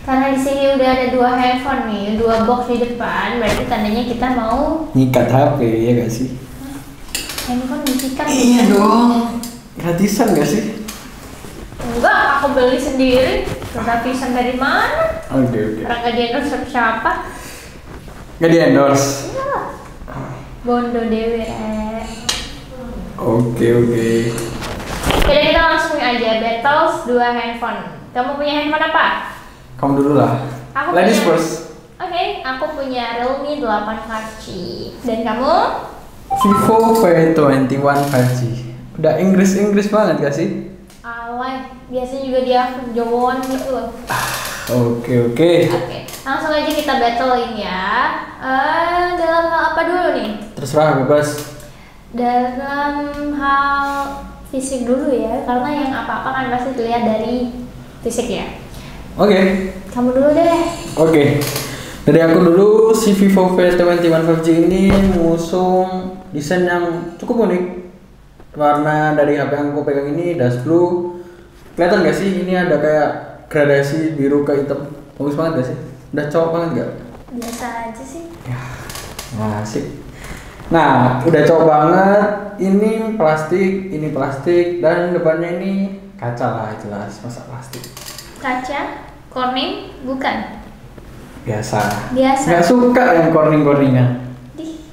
Karena di sini udah ada 2 handphone nih, 2 box di depan, berarti tandanya kita mau nyikat HP ya gak sih? handphone disikat. Iya dong. Gratisan gak sih? Enggak, aku beli sendiri. Gratisan dari mana? Oke. Orang gak di-endorse siapa? Gak di endorse. Iya. Bondo dewe. Oke. Jadi kita langsung aja battles 2 handphone. Kamu punya handphone apa? Kamu dulu lah. Aku Ladies punya- first. Oke, aku punya Realme 8 5G. Dan kamu? Vivo V21 5G. Udah Inggris banget gak sih? Alay, biasanya juga dia Jawon gitu loh. Oke. Oke, langsung aja kita battlein ya. Dalam hal apa dulu nih? Terserah bebas. Dalam hal fisik dulu ya, karena yang apa-apa kan pasti dilihat dari fisik ya. Oke. Kamu dulu deh. Oke. Dari aku dulu, si Vivo V21 5G ini mengusung desain yang cukup unik. Warna dari HP yang aku pegang ini dust blue. Kelihatan gak sih ini ada kayak gradasi biru ke hitam. Bagus banget gak sih? Udah cowok banget gak? Biasa aja sih. Ya, asik. Nah, udah cowok banget. Ini plastik, dan depannya ini kaca lah jelas, masa plastik. Kaca, corning, bukan. Biasa. Biasa. Gak suka yang corning-corningan. Dih.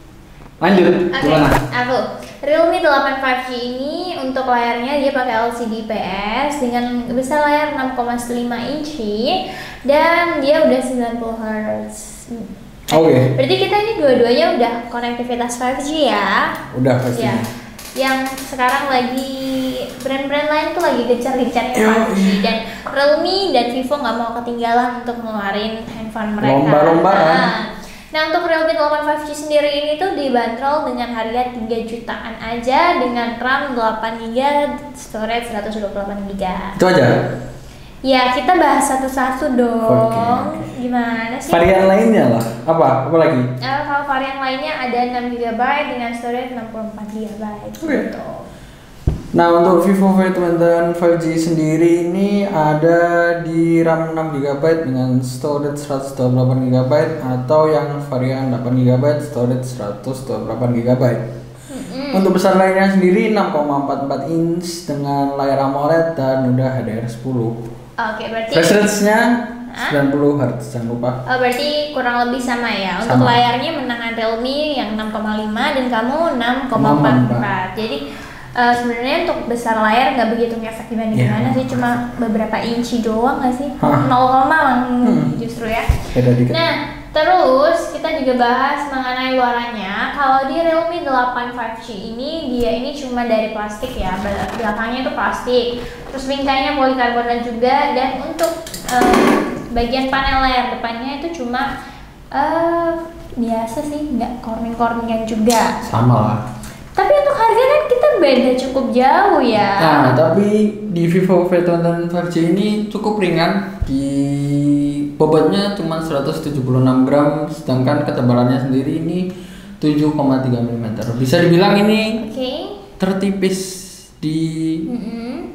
Lanjut, Oke, gimana? aku Realme 8 5G ini untuk layarnya dia pakai LCD IPS dengan besar layar 6,5 inci dan dia udah 90 Hz. Oke. Berarti kita ini dua-duanya udah konektivitas 5G ya. Udah pasti. Ya. Yang sekarang lagi brand-brand lain tuh lagi gencar-gencarnya Yo, 5G dan Realme dan Vivo nggak mau ketinggalan untuk ngeluarin handphone mereka. Lomba-lomba kan? Nah untuk Realme 8 5G sendiri ini tuh dibanderol dengan harga 3 jutaan aja dengan RAM 8GB, storage 128GB. Itu aja. Ya kita bahas satu-satu dong. Oke. Gimana sih? Varian lainnya lah. Apa lagi? Kalau varian lainnya ada 6GB dengan storage 64GB. Oke. Gitu. Nah, untuk Vivo V21 5G sendiri ini ada di RAM 6GB dengan storage 128GB atau yang varian 8GB storage 128GB. Untuk besar layarnya sendiri 6,44 inch dengan layar AMOLED dan udah HDR10. Oke, berarti Flash rate-nya 90 Hz, jangan lupa. berarti kurang lebih sama ya. Untuk Sama. layarnya menangan Realme yang 6,5 dan kamu 6,44. Jadi sebenarnya untuk besar layar nggak begitu ngefek gimana sih, cuma beberapa inci doang nggak sih? 0, justru ya. Beda dikit. Nah, terus kita juga bahas mengenai luarannya. Kalau di Realme 8 5G ini dia ini cuma dari plastik ya, belakangnya itu plastik. Terus bingkainya polikarbonat juga dan untuk bagian panel layar depannya itu cuma biasa sih, nggak corning-corningan juga. Sama lah. Tapi untuk harga kan kita beda cukup jauh ya. Nah, tapi di Vivo V21 5G ini cukup ringan. Di bobotnya cuma 176 gram, sedangkan ketebalannya sendiri ini 7,3 mm. Bisa dibilang ini Oke. tertipis di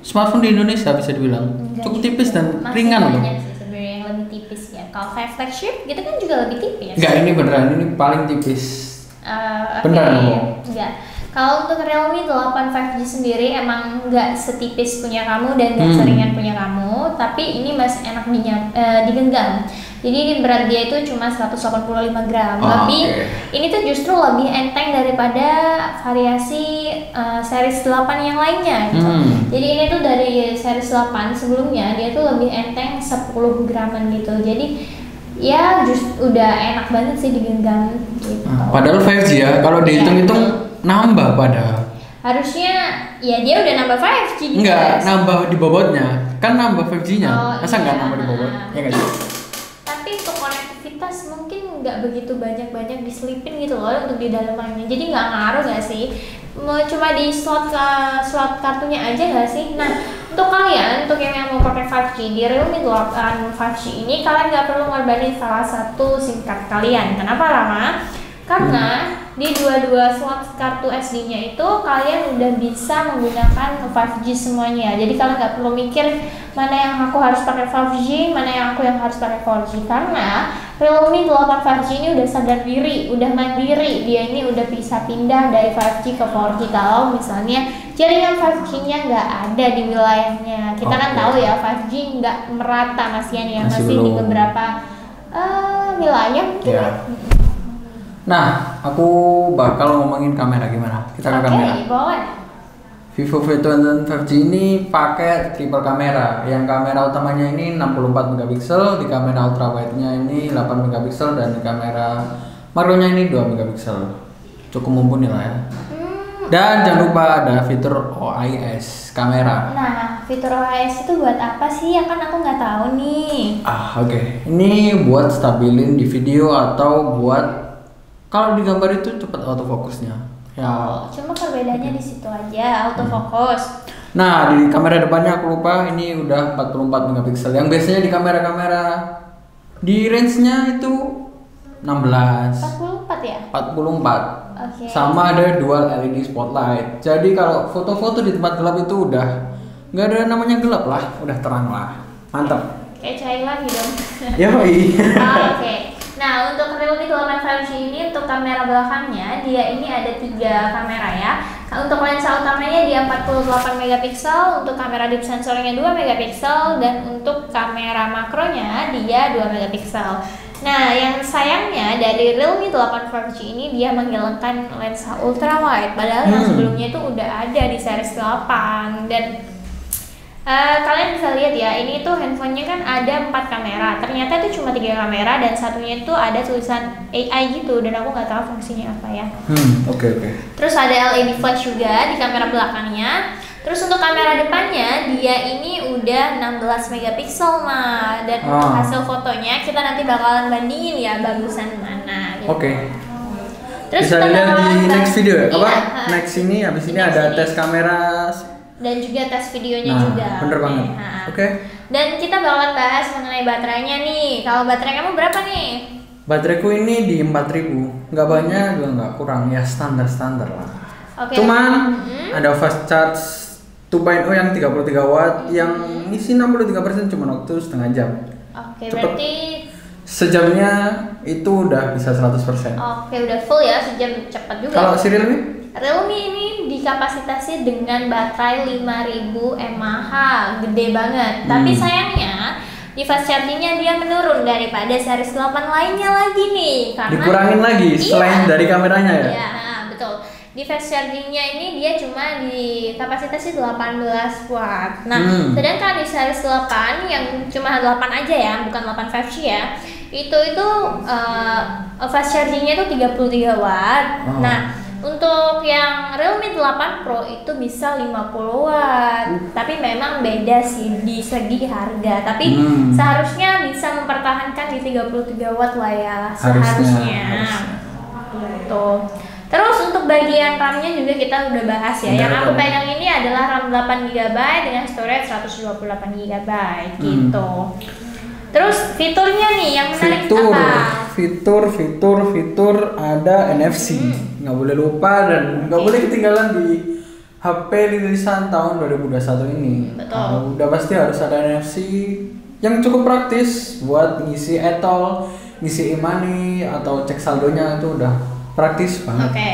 smartphone di Indonesia, bisa dibilang. Enggak Cukup juga. tipis dan Masih ringan loh. banyak sih sebenarnya yang lebih tipis ya. Kalau flagship gitu kan juga lebih tipis. Enggak, ini beneran, ini paling tipis. Oke. Beneran ngomong. Enggak. Kalau untuk Realme 8 5G sendiri emang nggak setipis punya kamu dan nggak seringan punya kamu, tapi ini masih enak digenggam. Jadi ini berat dia itu cuma 185 gram. Tapi ini tuh justru lebih enteng daripada variasi series 8 yang lainnya gitu. Jadi ini tuh dari series 8 sebelumnya dia tuh lebih enteng 10 graman gitu. Jadi ya udah enak banget sih digenggam gitu. Padahal 5G ya, kalau dihitung-hitung nambah padahal. Harusnya ya dia udah nambah 5G gitu. Enggak, nambah di bobotnya. Kan nambah 5G-nya. Masa iya. enggak nambah di bobot? Ya enggak sih? Tapi untuk konektivitas mungkin nggak begitu banyak diselipin gitu loh untuk di dalamannya. Jadi nggak ngaruh nggak sih? Cuma di slot kartunya aja nggak sih? Nah, untuk kalian, untuk yang mau pakai 5G di Realme 8 5G ini, kalian nggak perlu ngorbanin salah satu SIM card kalian. Kenapa Rama? Karena di dua-dua slot kartu SD-nya itu kalian udah bisa menggunakan 5G semuanya. Jadi kalian nggak perlu mikir mana yang aku harus pakai 5G, mana yang aku yang harus pakai 4G. Karena Realme 8 5G ini udah sadar diri, udah mandiri. Dia ini udah bisa pindah dari 5G ke 4G kalau misalnya jaringan 5G-nya nggak ada di wilayahnya. Kita kan tahu ya 5G nggak merata Mas Yan ya, masih di beberapa wilayah mungkin. Ya. Nah, aku bakal ngomongin kamera gimana. Kita ke kamera. Boleh. Vivo V20 5G ini pakai triple kamera. Yang kamera utamanya ini 64 megapiksel, di kamera ultrawide-nya ini 8 megapiksel dan di kamera makronya ini 2 megapiksel. Cukup mumpuni lah ya. Dan jangan lupa ada fitur OIS kamera. Nah, fitur OIS itu buat apa sih? Ya kan aku nggak tahu nih. Oke. Ini buat stabilin di video atau buat kalau di gambar itu cepat autofokusnya. Ya. Cuma perbedaannya di situ aja, autofokus. Nah, di kamera depannya aku lupa ini udah 44 megapiksel. Yang biasanya di kamera-kamera di range-nya itu 16. 44 ya? 44. Oke. Sama ada dual LED spotlight. Jadi kalau foto-foto di tempat gelap itu udah nggak ada namanya gelap lah, udah terang lah. Mantap. Kayak cahaya lagi dong. Yoi. Oke. Nah, untuk Realme 8 5G ini untuk kamera belakangnya dia ini ada 3 kamera ya. Untuk lensa utamanya dia 48 megapiksel, untuk kamera deep sensornya 2 megapiksel dan untuk kamera makronya dia 2 megapiksel. Nah, yang sayangnya dari Realme 8 5G ini dia menghilangkan lensa ultra wide, padahal yang sebelumnya itu udah ada di series 8 dan kalian bisa lihat ya, ini tuh handphonenya kan ada 4 kamera. Ternyata itu cuma 3 kamera dan satunya itu ada tulisan AI gitu dan aku nggak tahu fungsinya apa ya. Oke. Terus ada LED flash juga di kamera belakangnya. Terus untuk kamera depannya dia ini udah 16 megapiksel mah dan untuk hasil fotonya kita nanti bakalan bandingin ya bagusan mana. Gitu. Oke. Terus bisa dilihat di next video ya? Iya, Next ini habis ini ada tes kamera dan juga tes videonya nah, juga. Bener banget. Oke. Dan kita bakalan bahas mengenai baterainya nih. Kalau baterai kamu berapa nih? Bateraiku ini di 4000. Nggak banyak juga nggak kurang ya, standar lah. Oke. Cuman ada fast charge 2.0 yang 33 watt yang isi 63% cuma waktu setengah jam. Oke, cepet. berarti sejamnya itu udah bisa 100%. Oke, udah full ya, sejam cepat juga. Kalau si Realme? Realme ini dikapasitasi dengan baterai 5000 mAh, gede banget. Tapi sayangnya di fast charging-nya dia menurun daripada series 8 lainnya lagi nih. Karena dikurangin lagi selain dari kameranya ya? Iya, betul. Di fast charging-nya ini dia cuma di kapasitasi 18 watt. Nah, sedangkan di series 8 yang cuma 8 aja ya, bukan 8 5G ya. Itu fast charging-nya itu 33 watt. Nah, untuk yang Realme 8 Pro itu bisa 50 watt. Tapi memang beda sih di segi harga. Tapi seharusnya bisa mempertahankan di 33 watt lah ya, seharusnya. Gitu. Terus untuk bagian RAM-nya juga kita udah bahas ya. Yang aku pegang ini adalah RAM 8GB dengan storage 128GB gitu. Terus fiturnya nih yang menarik apa? Fitur ada NFC. Nggak boleh lupa dan nggak boleh ketinggalan di HP rilisan tahun 2021 ini. Betul. Udah pasti harus ada NFC yang cukup praktis buat ngisi e-tol, ngisi e-money atau cek saldonya itu udah praktis banget. Oke.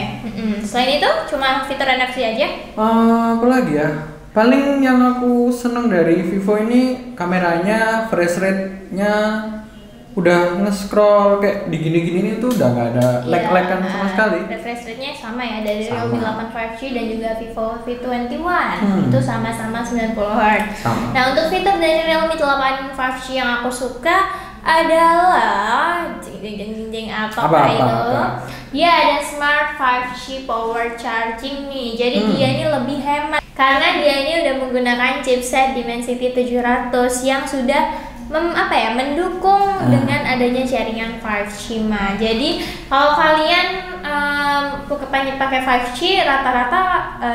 Selain itu cuma fitur NFC aja? Apa lagi ya? Paling yang aku seneng dari Vivo ini kameranya, fresh rate-nya udah nge-scroll kayak di gini-gini tuh udah nggak ada lag-lagan sama sekali. Refresh rate-nya sama ya dari Realme 8 5G dan juga Vivo V21 itu sama-sama 90 Hz. Nah, untuk fitur dari Realme 8 5G yang aku suka adalah apa itu? Dia ada Smart 5G Power Charging nih. Jadi dia ini lebih hemat karena dia ini udah menggunakan chipset Dimensity 700 yang sudah mendukung dengan adanya jaringan 5G mah. Jadi kalau kalian pakai 5G rata-rata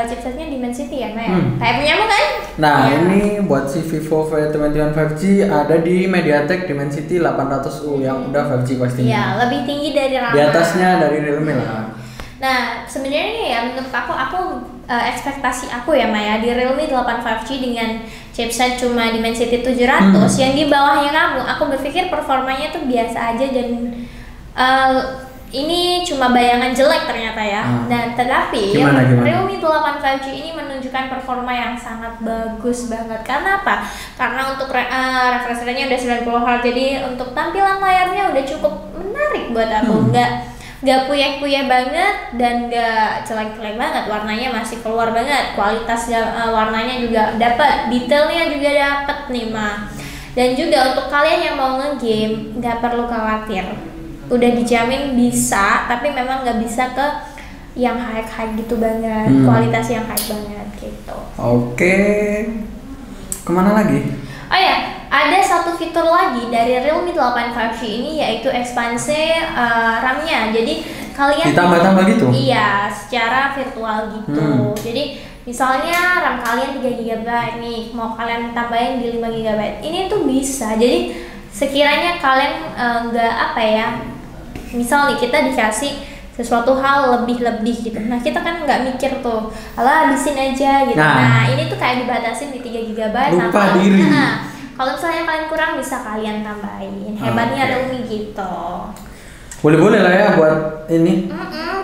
chipsetnya Dimensity ya, Maya? Kayak punyamu kan? Nah, ya. ini buat si Vivo V21 5G ada di MediaTek Dimensity 800U yang udah 5G pastinya. Iya, lebih tinggi dari RAM. Di atasnya dari Realme lah. Nah, sebenarnya ya menurut aku ekspektasi aku ya Maya, di Realme 8 5G dengan chipset cuma Dimensity 700 yang di bawahnya kamu, aku berpikir performanya tuh biasa aja dan ini cuma bayangan jelek ternyata ya. Nah, tetapi gimana? Realme 8 5G ini menunjukkan performa yang sangat bagus banget. Karena apa? Karena untuk refresh rate-nya udah 90 Hz, jadi untuk tampilan layarnya udah cukup menarik buat aku. Nggak puyeh-puyeh banget dan nggak jelek-jelek banget. Warnanya masih keluar banget. Kualitas warnanya juga dapat, detailnya juga dapat nih mah. Dan juga untuk kalian yang mau nge-game nggak perlu khawatir. Udah dijamin bisa, tapi memang nggak bisa ke yang high gitu banget, kualitas yang high banget gitu. Oke, kemana lagi? Oh ya, ada satu fitur lagi dari Realme 8 5G ini yaitu ekspansi RAM-nya. Jadi kalian ditambah-tambah gitu? Iya, secara virtual gitu. Jadi misalnya RAM kalian 3 GB nih, mau kalian tambahin di 5 GB. Ini tuh bisa. Jadi sekiranya kalian nggak misal nih kita dikasih sesuatu hal lebih gitu. Nah, kita kan nggak mikir tuh, alah habisin aja gitu. Nah, ini tuh kayak dibatasin di 3 GB. Lupa diri. Kalau misalnya kalian kurang bisa kalian tambahin. Hebatnya Realme gitu. Boleh-boleh lah ya buat ini.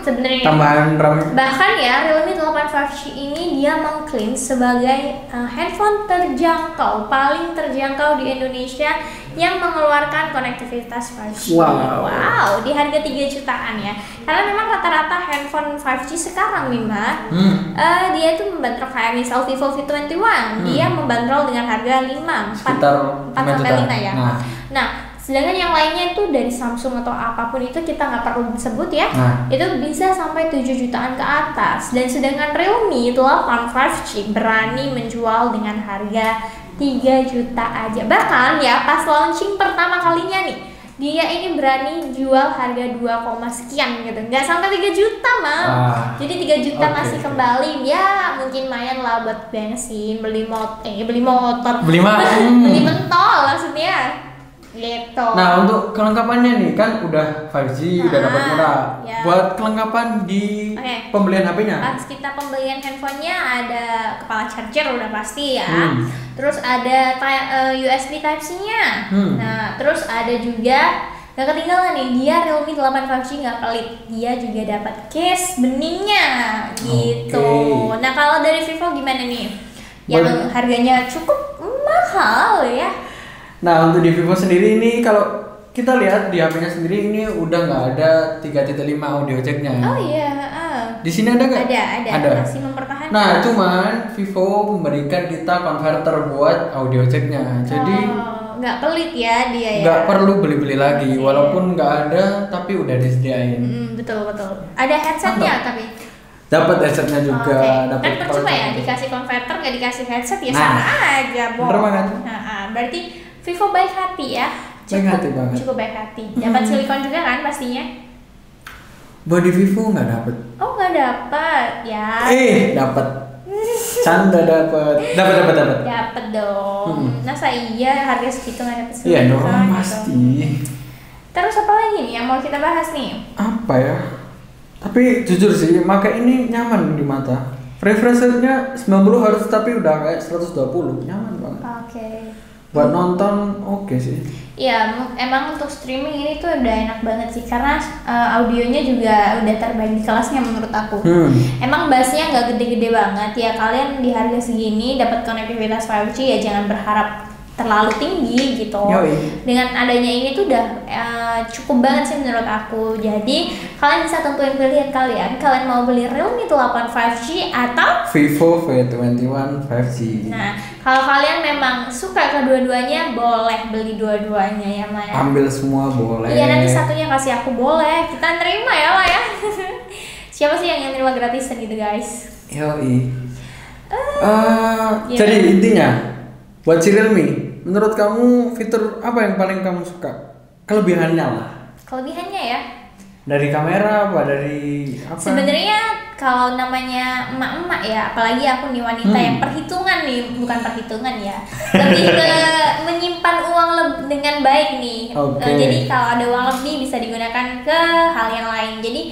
Sebenarnya tambahan RAM. Bahkan ya Realme 8 5G ini dia mengklaim sebagai handphone paling terjangkau di Indonesia yang mengeluarkan konektivitas 5G. Wow, di harga 3 jutaan ya. Karena memang rata-rata handphone 5G sekarang nih dia tuh membandrol kayak misal Vivo V21, dia membandrol dengan harga 4-5 ya. Nah, sedangkan yang lainnya itu dari Samsung atau apapun itu kita nggak perlu sebut ya, itu bisa sampai 7 jutaan ke atas. Dan sedangkan Realme 8 5G berani menjual dengan harga 3 juta aja. Bahkan ya pas launching pertama kalinya nih, dia ini berani jual harga 2, sekian gitu, nggak sampai 3 juta jadi 3 juta masih kembali ya, mungkin lumayan lah buat bensin, beli motor, beli mentol maksudnya gitu. Nah, untuk kelengkapannya nih kan udah 5G, udah dapat murah. Ya. Buat kelengkapan di pembelian HP-nya. Pas kita pembelian handphonenya ada kepala charger udah pasti ya. Terus ada USB Type-C-nya. Nah, terus ada juga gak ketinggalan nih, dia Realme 8 5G nggak pelit, dia juga dapat case beningnya gitu. Nah, kalau dari Vivo gimana nih? Yang harganya cukup mahal ya. Nah, untuk di Vivo sendiri ini kalau kita lihat di HP-nya sendiri ini udah nggak ada 3.5 audio jack-nya. Oh iya, Di sini ada nggak? Ada. Masih mempertahankan. Nah, cuman Vivo memberikan kita converter buat audio jack-nya. Jadi nggak pelit ya dia ya. Nggak perlu beli-beli lagi, walaupun nggak ada tapi udah disediain. Betul. Ada headsetnya tapi. Dapat headsetnya juga. Kan percuma ya dikasih converter nggak dikasih headset ya sama aja, bener banget. Berarti Vivo baik hati ya. Cukup baik hati. Dapat silikon juga kan pastinya. Body Vivo nggak dapet. Oh, nggak dapat ya. Dapat. Canda dapat. Dapat dong. Masa iya harga segitu nggak dapat silikon? Iya dong pasti. Terus apa lagi nih yang mau kita bahas nih? Apa ya? Tapi jujur sih, pakai ini nyaman di mata. Refresh rate-nya 90 Hz tapi udah kayak 120, nyaman banget. Buat nonton sih. Iya, emang untuk streaming ini tuh udah enak banget sih karena audionya juga udah terbaik di kelasnya menurut aku. Emang bassnya nggak gede-gede banget ya, kalian di harga segini dapat konektivitas 5G ya jangan berharap terlalu tinggi gitu. Dengan adanya ini tuh udah cukup banget sih menurut aku. Jadi kalian bisa tentuin pilihan kalian mau beli Realme 8 5G atau Vivo V21 5G. Nah, kalau kalian memang suka kedua-duanya boleh beli dua-duanya ya Maya. Ambil semua boleh. Iya, nanti satunya kasih aku boleh. Kita nerima ya lah ya. Siapa sih yang nerima gratisan gitu guys? Jadi intinya buat si Realme, menurut kamu fitur apa yang paling kamu suka? Kelebihannya lah. Kelebihannya ya? Dari kamera apa dari apa? Sebenarnya kalau namanya emak-emak ya, apalagi aku nih wanita yang perhitungan nih, bukan perhitungan ya, lebih ke menyimpan uang dengan baik nih. Jadi kalau ada uang lebih bisa digunakan ke hal yang lain. Jadi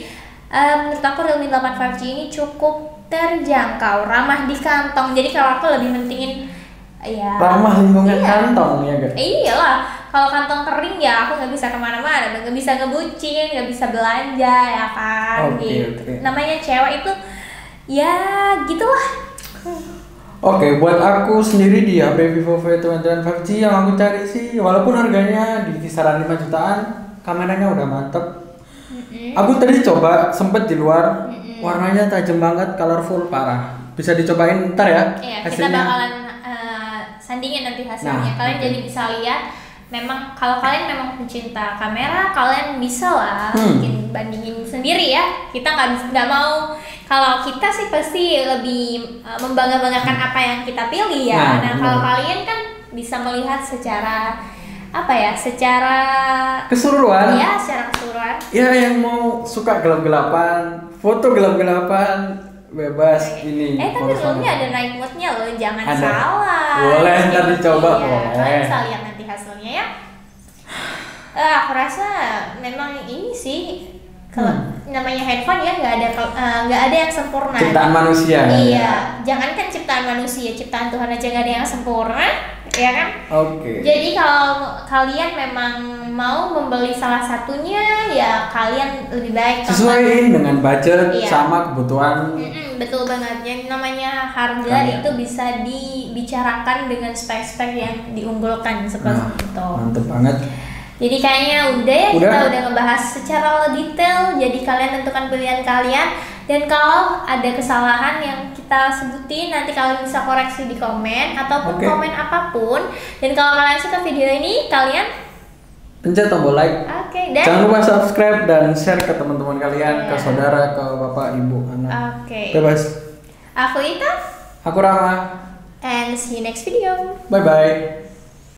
menurut aku Realme 8 5G ini cukup terjangkau, ramah di kantong. Jadi kalau aku lebih mentingin ya ramah lingkungan kantong ya gak? Iyalah, kalau kantong kering ya aku nggak bisa kemana-mana, nggak bisa ngebucin, nggak bisa belanja ya kan. Gitu. Namanya cewek itu ya gitulah. Oke, buat aku sendiri di HP Vivo V21 5G yang aku cari sih, walaupun harganya di kisaran 5 jutaan, kameranya udah mantep. Aku tadi coba sempet di luar, warnanya tajam banget, colorful parah. Bisa dicobain ntar ya. Iya, kita bakalan sandingin nanti hasilnya. Kalian jadi bisa lihat. Memang kalau kalian memang pecinta kamera, kalian bisa lah bikin bandingin sendiri ya. Kita nggak mau. Kalau kita sih pasti lebih membangga-banggakan apa yang kita pilih ya. Nah kalau kalian kan bisa melihat secara apa ya, secara keseluruhan. Iya, secara keseluruhan. Ya yang mau suka gelap-gelapan, foto gelap-gelapan bebas ini. Tapi Realme ada night mode-nya loh, jangan salah. Boleh ntar dicoba. Kalian bisa lihat nanti hasilnya ya. Aku rasa memang ini sih kalau namanya handphone ya nggak ada yang sempurna. Ciptaan manusia. Iya, jangankan ciptaan manusia, ciptaan Tuhan aja nggak ada yang sempurna, ya kan? Jadi kalau kalian memang mau membeli salah satunya, ya kalian lebih baik sesuaiin dengan budget sama kebutuhan. Betul banget. Yang namanya harga itu bisa dibicarakan dengan spek-spek yang diunggulkan seperti itu. Mantep banget. Jadi kayaknya kita udah ngebahas secara detail. Jadi kalian tentukan pilihan kalian. Dan kalau ada kesalahan yang kita sebutin, nanti kalian bisa koreksi di komen ataupun komen apapun. Dan kalau kalian suka video ini, kalian pencet tombol like. Dan jangan lupa subscribe dan share ke teman-teman kalian, ke saudara, ke bapak, ibu, anak. Bebas. Aku Ita. Aku Rama. And see you next video. Bye bye.